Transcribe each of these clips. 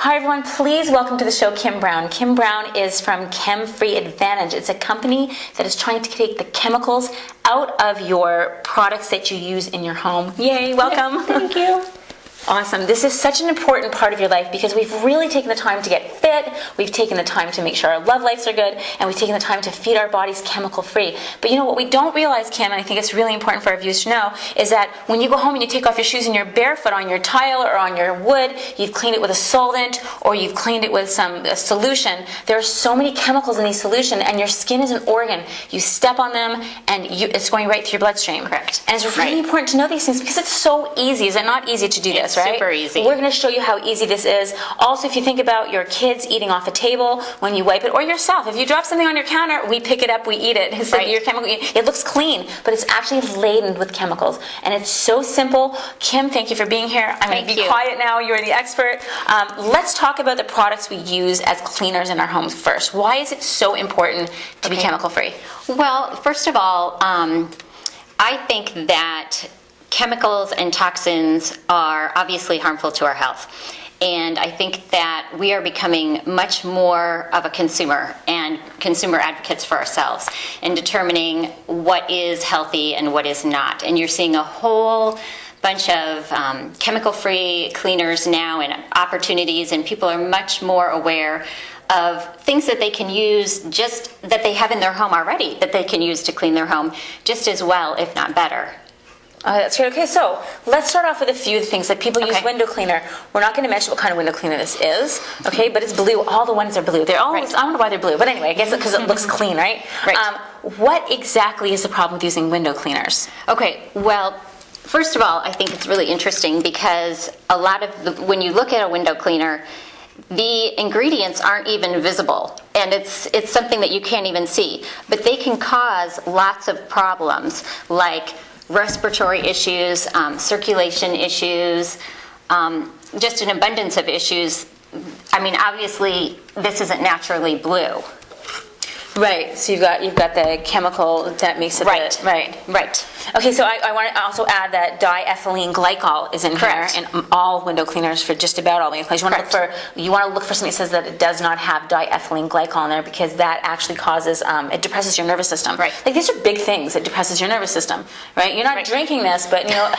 Hi everyone, please welcome to the show Kim Brown. Kim Brown is from Chem Advantage. It's a company that is trying to take the chemicals out of your products that you use in your home. Yay, welcome. Thank you. Awesome. This is such an important part of your life because we've really taken the time to get fit, we've taken the time to make sure our love lives are good, and we've taken the time to feed our bodies chemical free. But you know what we don't realize, Kim, and I think it's really important for our viewers to know, is that when you go home and you take off your shoes and you're barefoot on your tile or on your wood, you've cleaned it with a solvent or you've cleaned it with a solution, there are so many chemicals in these solutions, and your skin is an organ. You step on them and it's going right through your bloodstream. Correct. And it's really important to know these things because it's so easy. Is it not easy to do this, right? Super easy. We're going to show you how easy this is. Also, if you think about your kids eating off a table when you wipe it, or yourself, if you drop something on your counter, we pick it up, we eat it. So your chemical, it looks clean, but it's actually laden with chemicals, and it's so simple. Kim, thank you for being here. I'm going to be quiet now. You're the expert. Let's talk about the products we use as cleaners in our homes first. Why is it so important to be chemical free? Well, first of all, I think that chemicals and toxins are obviously harmful to our health. And I think that we are becoming much more of a consumer and consumer advocates for ourselves in determining what is healthy and what is not. And you're seeing a whole bunch of chemical-free cleaners now and opportunities, and people are much more aware of things that they can use, just that they have in their home already, that they can use to clean their home just as well, if not better. That's great. Okay, so let's start off with a few things that people use. Window cleaner. We're not going to mention what kind of window cleaner this is, okay? But it's blue. All the ones are blue. They're all. I don't know why they're blue, but anyway, I guess because it looks clean, right? Right. What exactly is the problem with using window cleaners? Okay. Well, first of all, I think it's really interesting because a lot of when you look at a window cleaner, the ingredients aren't even visible, and it's something that you can't even see. But they can cause lots of problems, like respiratory issues, circulation issues, just an abundance of issues. I mean, obviously, this isn't naturally blue. Right. So you've got the chemical that makes it Right. Okay, so I want to also add that diethylene glycol is in here in all window cleaners for just about all window cleaners. You want to look for something that says that it does not have diethylene glycol in there, because that actually causes it depresses your nervous system. Right. Like, these are big things. It depresses your nervous system. Right. You're not drinking this, but you know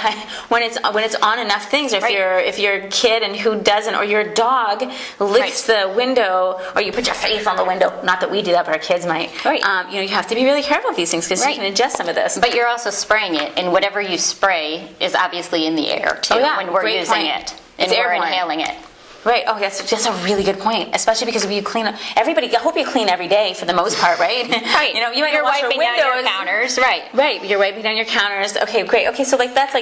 when it's on enough things. Or if your kid and who doesn't, or your dog licks the window, or you put your face on the window. Not that we do that, but our kids might. Right. You have to be really careful with these things because you can ingest some of this. But you're also spraying it, and whatever you spray is obviously in the air too when we're using it, and we're inhaling it. Right. Oh, that's a really good point. Especially because if you clean, everybody. I hope you clean every day for the most part, right? Right. You know, you might you're wash wiping your windows. down your counters. Right. Right. You're wiping down your counters. Okay, great. Okay, so that's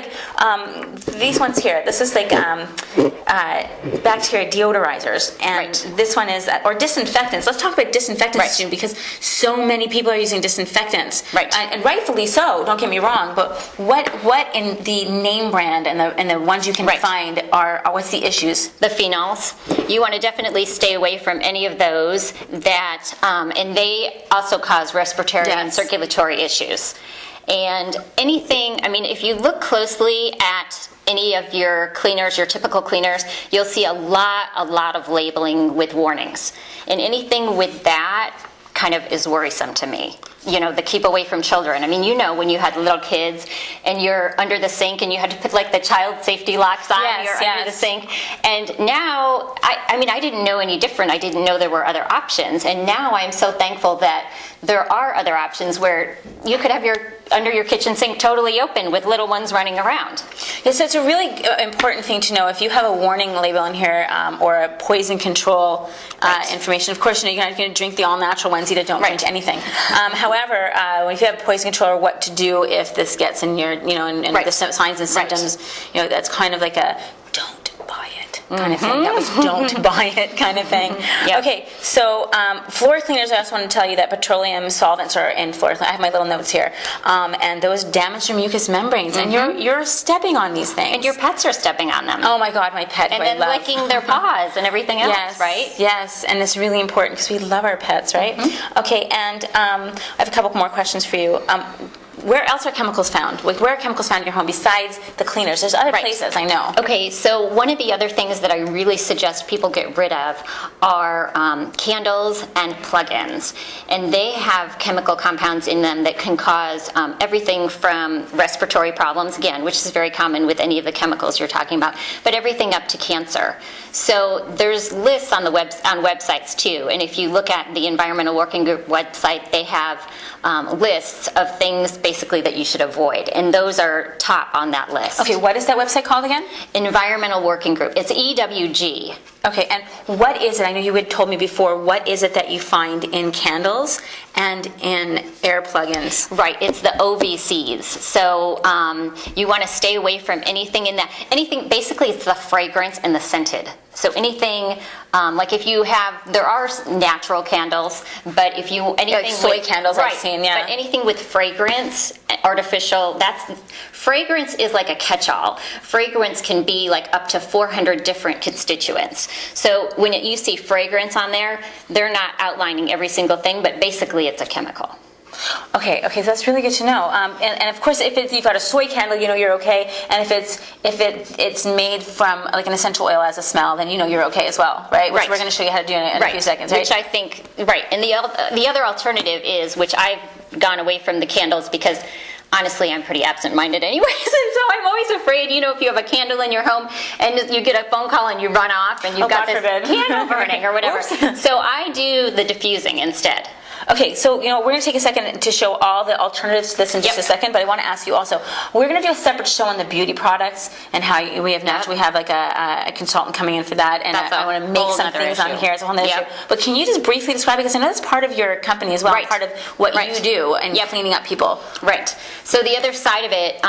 these ones here. This is like bacteria deodorizers, and this one is or disinfectants. Let's talk about disinfectants soon, because so many people are using disinfectants. Right. And rightfully so. Don't get me wrong. But what in the name brand and the ones you can find are what's the issues? The phenols. You want to definitely stay away from any of those that, and they also cause respiratory and circulatory issues. And anything, I mean, if you look closely at any of your cleaners, your typical cleaners, you'll see a lot of labeling with warnings. And anything with that kind of is worrisome to me. You know, the keep away from children. I mean, you know, when you had little kids and you're under the sink and you had to put like the child safety locks on, you're under the sink. And now, I mean, I didn't know any different. I didn't know there were other options. And now I'm so thankful that there are other options where you could have under your kitchen sink totally open with little ones running around. Yeah, so it's a really important thing to know. If you have a warning label in here or a poison control information, of course, you're not going to drink the all-natural ones. You don't drink anything. However, if you have poison control, or what to do if this gets in your, and the signs and symptoms, that's kind of like a don't buy it kind of thing. That was don't buy it kind of thing. Okay, so floor cleaners, I also want to tell you that petroleum solvents are in floor cleaners. I have my little notes here. And those damage your mucous membranes. And you're stepping on these things. And your pets are stepping on them. Oh my God, my pet. And then licking their paws and everything else, right? Yes, and it's really important because we love our pets, right? Okay, and I have a couple more questions for you. where else are chemicals found? Like, where are chemicals found in your home besides the cleaners? There's other places, I know. Okay, so one of the other things that I really suggest people get rid of are candles and plug-ins. And they have chemical compounds in them that can cause everything from respiratory problems, again, which is very common with any of the chemicals you're talking about, but everything up to cancer. So there's lists on websites too, and if you look at the Environmental Working Group website, they have lists of things basically that you should avoid, and those are top on that list. Okay, what is that website called again? Environmental Working Group. It's EWG. Okay, and what is it? I know you had told me before, what is it that you find in candles and in air plugins? Right, it's the OVCs. So you want to stay away from anything in that. Anything, basically it's the fragrance and the scented. So anything, like if you have, there are natural candles, but if you, anything like soy with, candles I've seen, yeah. But anything with fragrance, artificial, fragrance is like a catch-all. Fragrance can be like up to 400 different constituents. So when you see fragrance on there, they're not outlining every single thing, but basically it's a chemical. Okay, so that's really good to know. And of course, if you've got a soy candle, you know you're okay. And if it's made from like an essential oil as a smell, then you know you're okay as well, right? Which we're going to show you how to do in a few seconds, right? Which I think, right. And the other alternative is, which I've gone away from the candles because honestly, I'm pretty absent-minded anyways, and so I'm always afraid, you know, if you have a candle in your home and you get a phone call and you run off and you've got this candle burning or whatever. So I do the diffusing instead. Okay, so you know we're going to take a second to show all the alternatives to this in just a second, but I want to ask you also, we're going to do a separate show on the beauty products and how we have like a consultant coming in for that, and I want to make some things on here as a whole other issue. But can you just briefly describe, because I know that's part of your company as well, part of what you do and cleaning up people. Right. So the other side of it,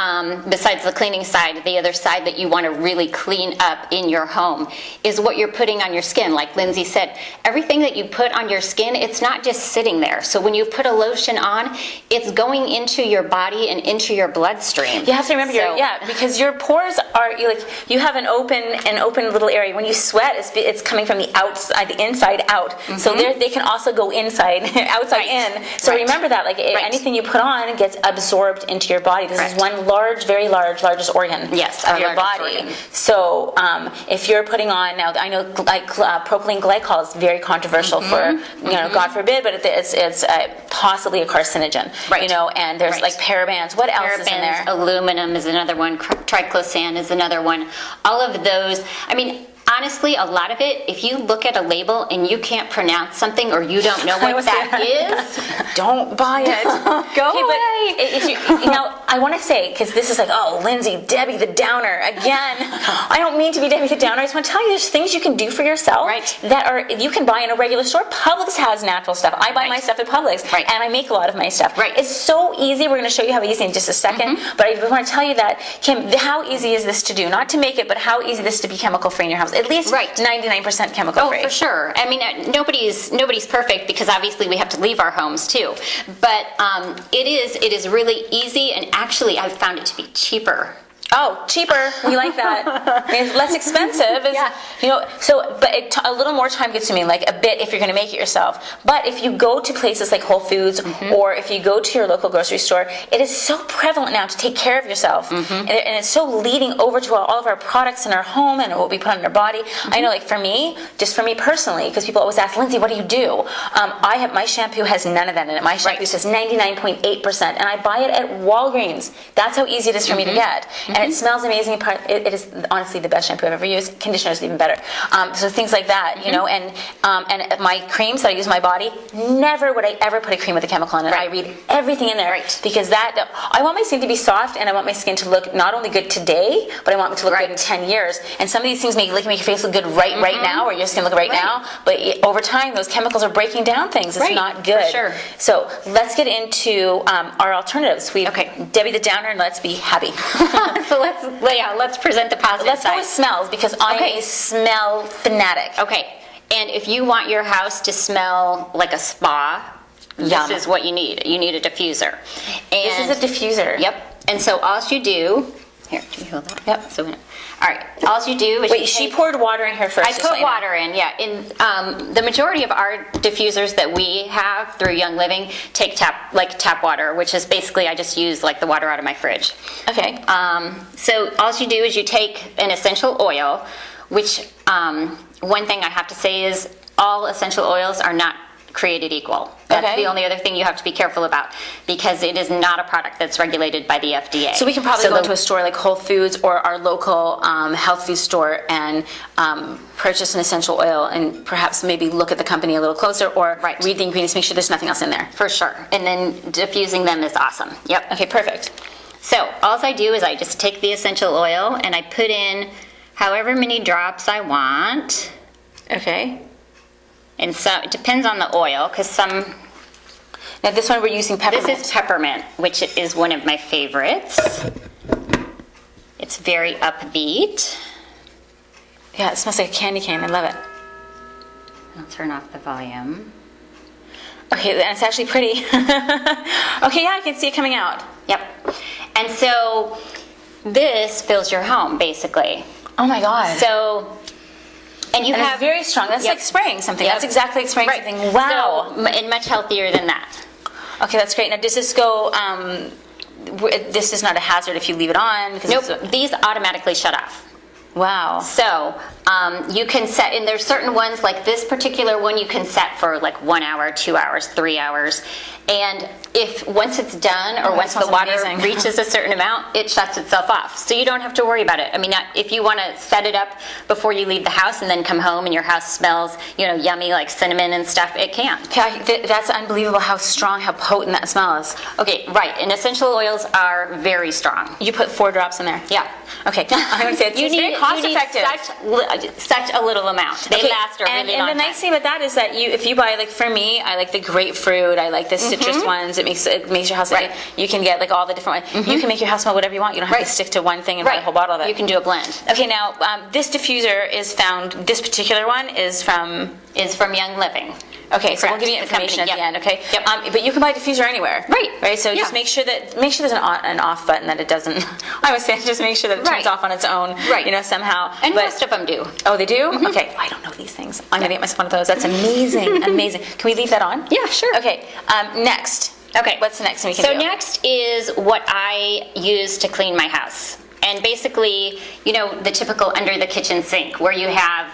besides the cleaning side, the other side that you want to really clean up in your home is what you're putting on your skin. Like Lindsay said, everything that you put on your skin, it's not just sitting there. So when you put a lotion on, it's going into your body and into your bloodstream. You have to remember, because your pores are you have an open little area. When you sweat, it's coming from the outside, the inside out. Mm-hmm. So they can also go inside, outside in. So remember that, anything you put on gets absorbed into your body. This is one largest organ of your body. Organ. So if you're putting on, now I know propylene glycol is very controversial for God forbid, but it's possibly a carcinogen, and there's like parabens. What else is in there? Aluminum is another one. Triclosan is another one. All of those, I mean, honestly, a lot of it, if you look at a label and you can't pronounce something or you don't know what that is, don't buy it. Go away. I want to say, because this is like, oh, Lindsay, Debbie the Downer. Again, I don't mean to be Debbie the Downer. I just want to tell you there's things you can do for yourself that you can buy in a regular store. Publix has natural stuff. I buy my stuff at Publix, and I make a lot of my stuff. It's so easy. We're going to show you how easy in just a second. But I want to tell you that, Kim, how easy is this to do? Not to make it, but how easy this to be chemical free in your house. At least 99% chemical free. Oh, for sure. I mean, nobody's perfect because obviously we have to leave our homes too. But it is really easy, and actually I've found it to be cheaper. Oh, cheaper. We like that. I mean, less expensive. But a little more time consuming, like a bit if you're going to make it yourself. But if you go to places like Whole Foods or if you go to your local grocery store, it is so prevalent now to take care of yourself. And it's so leading over to all of our products in our home and what we put on our body. I know, like for me personally, because people always ask, Lindsay, what do you do? My shampoo has none of that in it. My shampoo says 99.8%, and I buy it at Walgreens. That's how easy it is for me to get. And it smells amazing. It is honestly the best shampoo I've ever used. Conditioner is even better. So things like that, and my creams that I use on my body, never would I ever put a cream with a chemical in it. I read everything in there because I want my skin to be soft, and I want my skin to look not only good today, but I want it to look good in 10 years. And some of these things make your face look good right now, or your skin look right now. But over time, those chemicals are breking down things. It's not good. For sure. So let's get into our alternatives. Debbie the Downer, and let's be happy. So let's present the positive Let's side. go with smells, because I'm a smell fanatic. Okay, and if you want your house to smell like a spa, this is what you need. You need a diffuser. And this is a diffuser. Yep. And so all you do, here, do you hold that? Yep. So, All right, all you do is Wait, she poured water in here first. I put water in, yeah. In the majority of our diffusers that we have through Young Living take tap water, which is basically I just use like the water out of my fridge. Okay. So all you do is you take an essential oil, which one thing I have to say is all essential oils are not created equal. That's the only other thing you have to be careful about, because it is not a product that's regulated by the FDA. So we can probably go into a store like Whole Foods or our local health food store and purchase an essential oil and perhaps maybe look at the company a little closer or read the ingredients, make sure there's nothing else in there. For sure. And then diffusing them is awesome. Yep. Okay, perfect. So all I do is I just take the essential oil and I put in however many drops I want. Okay. And so it depends on the oil, because some... Now this one we're using peppermint. This is peppermint, which is one of my favorites. It's very upbeat. Yeah, it smells like a candy cane. I love it. I'll turn off the volume. Okay, and it's actually pretty. Okay, yeah, I can see it coming out. Yep. And so this fills your home, basically. Oh my God. So... And you have it's very strong. That's like spraying something. That's exactly like spraying something. Wow. So, and much healthier than that. Okay, that's great. Now, does this go? This is not a hazard if you leave it on. Nope. These automatically shut off. Wow. So you can set, and there's certain ones like this particular one you can set for like 1 hour, 2 hours, 3 hours. And if once it's done or once the water reaches a certain amount, it shuts itself off. So you don't have to worry about it. I mean, if you want to set it up before you leave the house and then come home and your house smells, yummy like cinnamon and stuff, it can. Okay, that's unbelievable how strong, how potent that smells. Okay, right. And essential oils are very strong. You put 4 drops in there? Yeah. Okay. I'm going to say it's very cost effective. Such a little amount. They last a really long time. And the nice thing about that is that if you buy, like for me, I like the grapefruit, I like the citrus ones. It makes your house. You can get like all the different ones. You can make your house smell whatever you want. You don't have to stick to one thing and buy a whole bottle of it. You can do a blend. Okay, now this diffuser is found. This particular one is from Young Living. Okay, so we'll give you information at the end. Okay, but you can buy a diffuser anywhere. Right. So just make sure there's an off button that it doesn't. I would say just make sure that it turns off on its own. Somehow. And most of them do. Oh, they do. Okay, I don't know these things. I'm gonna get myself one of those. That's amazing. Amazing. Can we leave that on? Yeah, sure. Okay. Next. Okay. What's the next thing we can do? So next is what I use to clean my house, and basically, the typical under the kitchen sink where you have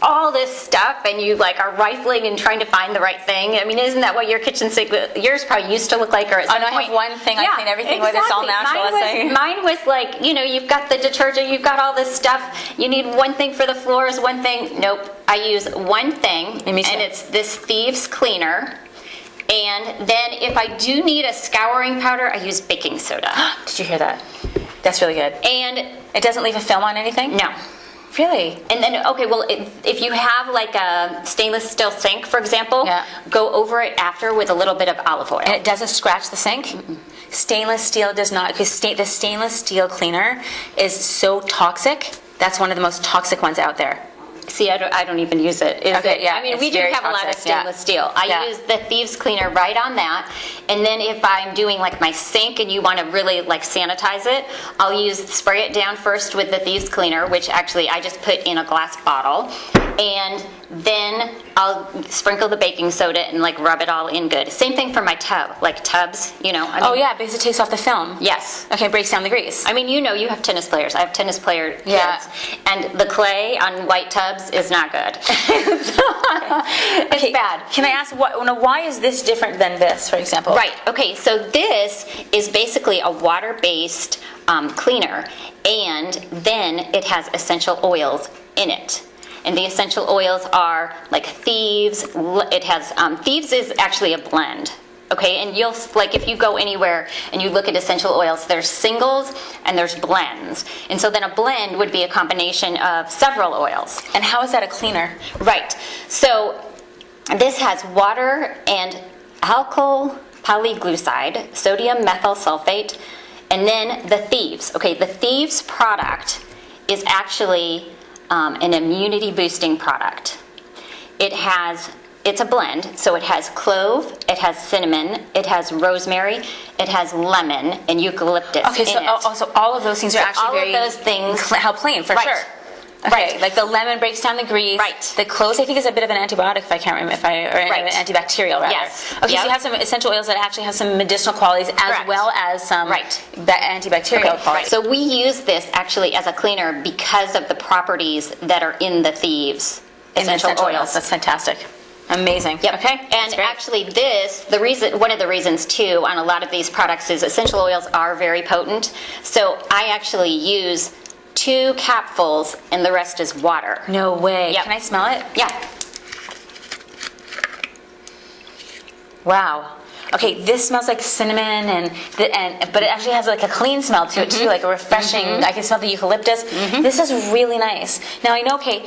all this stuff and you are rifling and trying to find the right thing. I mean, isn't that what your kitchen sink, yours probably used to look like? Or at some point, I have one thing, I clean everything with, it's all natural. Mine was like, you've got the detergent, you've got all this stuff, you need one thing for the floors, one thing. Nope, I use one thing, and it's this Thieves cleaner. And then if I do need a scouring powder, I use baking soda. Did you hear that? That's really good. And it doesn't leave a film on anything? No. Really? And then, okay, well, if you have like a stainless steel sink, for example, go over it after with a little bit of olive oil. And it doesn't scratch the sink? Mm-mm. Stainless steel does not, because the stainless steel cleaner is so toxic. That's one of the most toxic ones out there. See, I don't even use it. I mean, we do have a lot of stainless steel. I use the Thieves cleaner right on that. And then if I'm doing like my sink and you want to really like sanitize it, I'll spray it down first with the Thieves cleaner, which actually I just put in a glass bottle. And then I'll sprinkle the baking soda and like rub it all in good. Same thing for my tub, like tubs, because it takes off the film. Yes. Okay, it breaks down the grease. I mean, you have tennis players. I have tennis player kids. And the clay on white tubs is not good. It's bad. Can I ask, why is this different than this, for example? Right. Okay, so this is basically a water-based cleaner, and then it has essential oils in it. And the essential oils are like Thieves. It has Thieves is actually a blend. Okay, and you'll if you go anywhere and you look at essential oils, there's singles and there's blends. And so then a blend would be a combination of several oils. And how is that a cleaner? Right. So this has water and alkyl polyglucide, sodium methyl sulfate, and then the Thieves. Okay, the Thieves product is actually an immunity boosting product. It has it's a blend, so it has clove, it has cinnamon, it has rosemary, it has lemon, and eucalyptus Okay, so in it. also all of those things are actually all very of those things help clean for Right. sure. Okay, Right. like the lemon breaks down the grease. Right. The cloves, I think, is a bit of an antibiotic, if I can't remember, or Right. an antibacterial, rather. Yes. Okay, Yep. so you have some essential oils that actually have some medicinal qualities as Correct. well as some Right. antibacterial Okay, qualities. so we use this actually as a cleaner because of the properties that are in the Thieves In the essential oils. That's fantastic. Amazing. Yep. Okay. that's And great. actually one of the reasons too on a lot of these products is essential oils are very potent. So I actually use 2 capfuls and the rest is water. No way. Yep. Can I smell it? Yeah. Wow. Okay, this smells like cinnamon, but it actually has like a clean smell to it too, like a refreshing. I can smell the eucalyptus. This is really nice. Now I know, okay,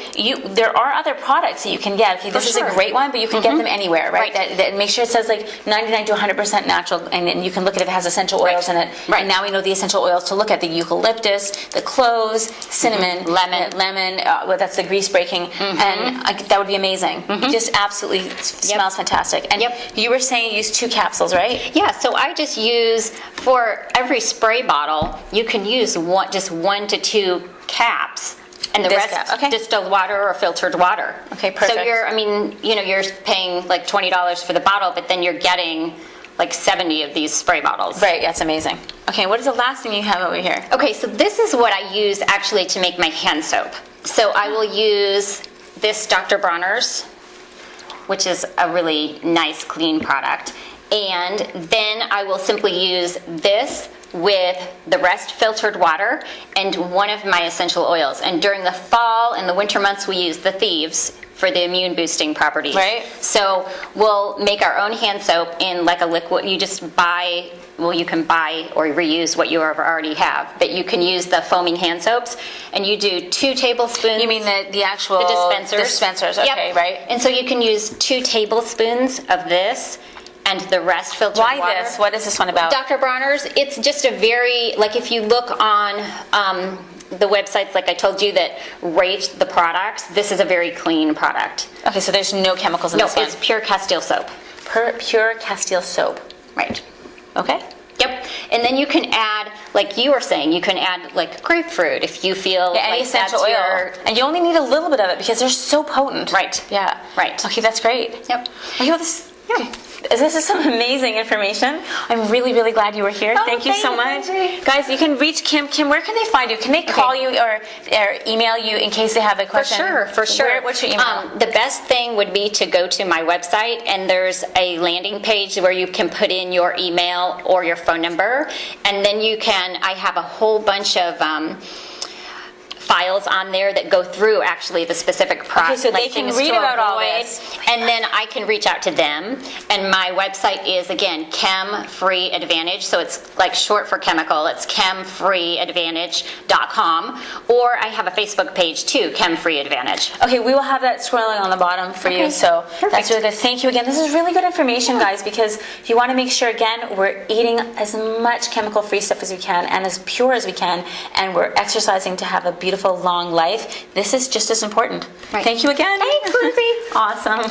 there are other products that you can get. Okay, this is sure. a great one, but you can get them anywhere, right? Right. That make sure it says like 99 to 100% natural, and then you can look at if it has essential oils in it. Right. And now we know the essential oils to look at: the eucalyptus, the cloves, cinnamon, lemon. Well, that's the grease breaking, and that would be amazing. It just absolutely smells fantastic. And you were saying you use 2 capsules, right? Yeah, so I just use, for every spray bottle, you can use just 1 to 2 caps. And the This rest cap, okay. distilled water or filtered water. Okay, perfect. So you're paying like $20 for the bottle, but then you're getting like 70 of these spray bottles. Right, that's amazing. Okay, what is the last thing you have over here? Okay, so this is what I use actually to make my hand soap. So I will use this Dr. Bronner's, which is a really nice, clean product. And then I will simply use this with the rest filtered water and one of my essential oils. And during the fall and the winter months, we use the Thieves for the immune boosting properties. Right. So we'll make our own hand soap in like a liquid. You just buy, well, you can buy or reuse what you already have, but you can use the foaming hand soaps, and you do 2 tablespoons. You mean the actual the dispensers? Dispensers, okay, Yep. right. And so you can use 2 tablespoons of this and the rest filtered Why water. this? What is this one about? Dr. Bronner's, it's just a very, like if you look on the websites, like I told you, that rate the products, this is a very clean product. Okay, so there's no chemicals in No, this one. it's pure Castile soap. Pure Castile soap. Right. Okay. Yep. And then you can add, like you were saying, you can add like grapefruit if you feel Yeah, any like essential that's oil. And you only need a little bit of it because they're so potent. Right. Yeah. Right. Okay, that's great. Yep. Okay, well, this is some amazing information. I'm really, really glad you were here. Oh, Thank you so much. thanks, Andrea. Guys, you can reach Kim. Kim, where can they find you? Can they call you or email you in case they have a question? For sure. What's your email? The best thing would be to go to my website, and there's a landing page where you can put in your email or your phone number, and then I have a whole bunch of files on there that go through actually the specific product. Okay, so they can read about all this. And then I can reach out to them. And my website is, again, Chem Free Advantage. So it's like short for chemical. It's chemfreeadvantage.com. Or I have a Facebook page too, Chem Free Advantage. Okay, we will have that scrolling on the bottom for you, so that's really good. Thank you again. This is really good information, guys, because you want to make sure, again, we're eating as much chemical-free stuff as we can and as pure as we can, and we're exercising to have a beautiful, long life. This is just as important. Right. Thank you again. Thanks, Lindsay. Awesome.